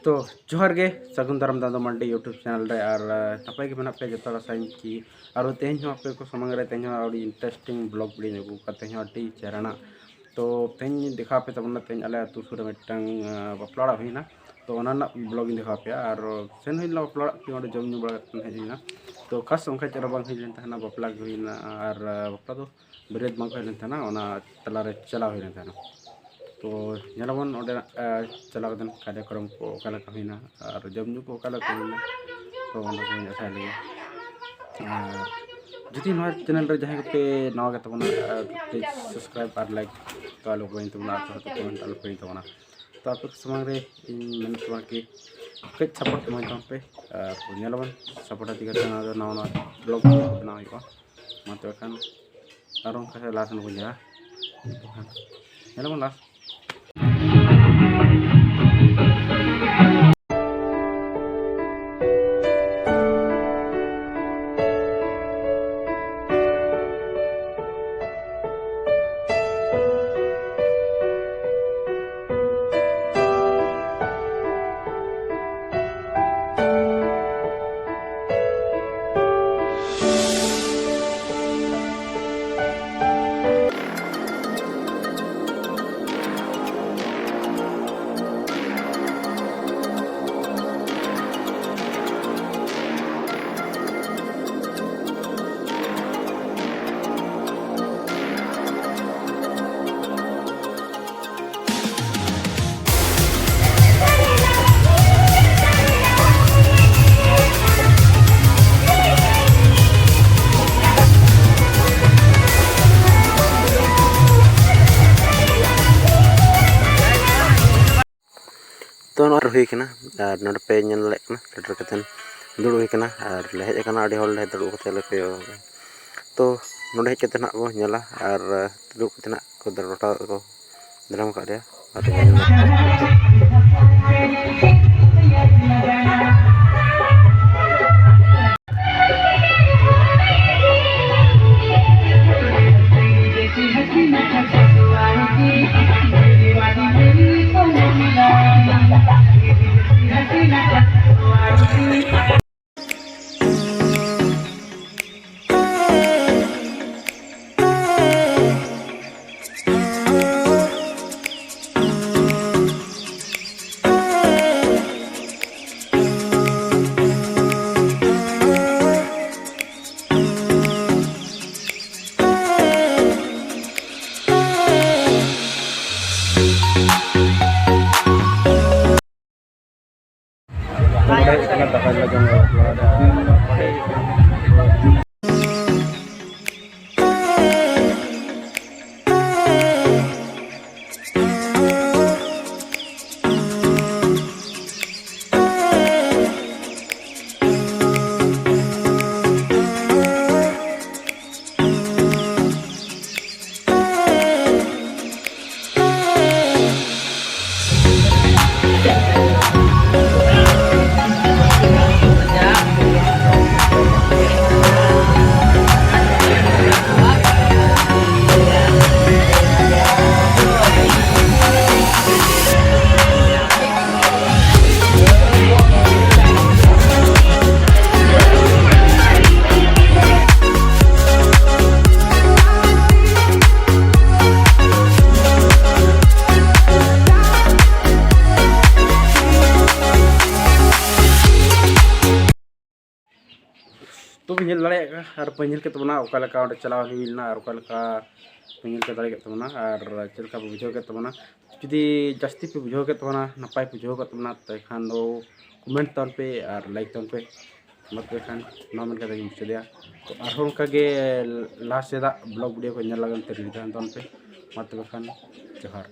तो जोहार गे सगुन दाराम दांदू मंडी यूट्यूब चैनल रे और नपाय के मेना पे जतो रसाइन की और तेज पे को समंग रे तेज अड़ी इंटरेस्टिंग ब्लॉग बड़ी अगू करते हैं अड़ी चेहरा तो तेज दिखा पे तब तेज अले अतु सुर मिटंग बपलाड़ा हुईना तो ओना ब्लॉग दिखा पे और सेन हुईना बपलाड़ा की ओडे जम नु बड़ा हेजना तो खास उनका चेहरा बांग हुई लेन बपला हुईना और बपला तो बेरेद बांग हुई लेन ओना तला रे चला हुई लेन तो नलबन चला कार्यक्रम को हुईना और जमजू को तो आशा लगे जुदी चैनल रे जहाँ पे नवा के तबना प्लीज सब्सक्राइब और लाइक तो आलो को तबना कमेंट आलो को तबना तो आप समांग रे इन तबना की कई सपोर्ट माध्यम पे नलबन सपोर्ट दिगा नवा नवा ब्लॉग बनाई को मतलब खान आरो का लासन को जा नलबन लास्ट तो हुईना और नोट पे लेटर कतन दुड़ हुईना और ले हेजना अड़ी हल दुड़ कते तो नोट हेकते ना बो नेला और दुड़ कते ना को रोटा को दराम का तो पेल दाड़ा और पेल के तबना ओका चला हुईना और पेल के दाड़ा और चलका बुझे के तबना जुदी जास्ती पे बुझे के तबना नपाय बुझे के तबना तो खान दो कमेंट तौर पे और लाइक तौर पे मतलब खान नाम मुझे तो और लास्ट ब्लॉग वीडियो को लगन तौर पे मतलब खान जोहार।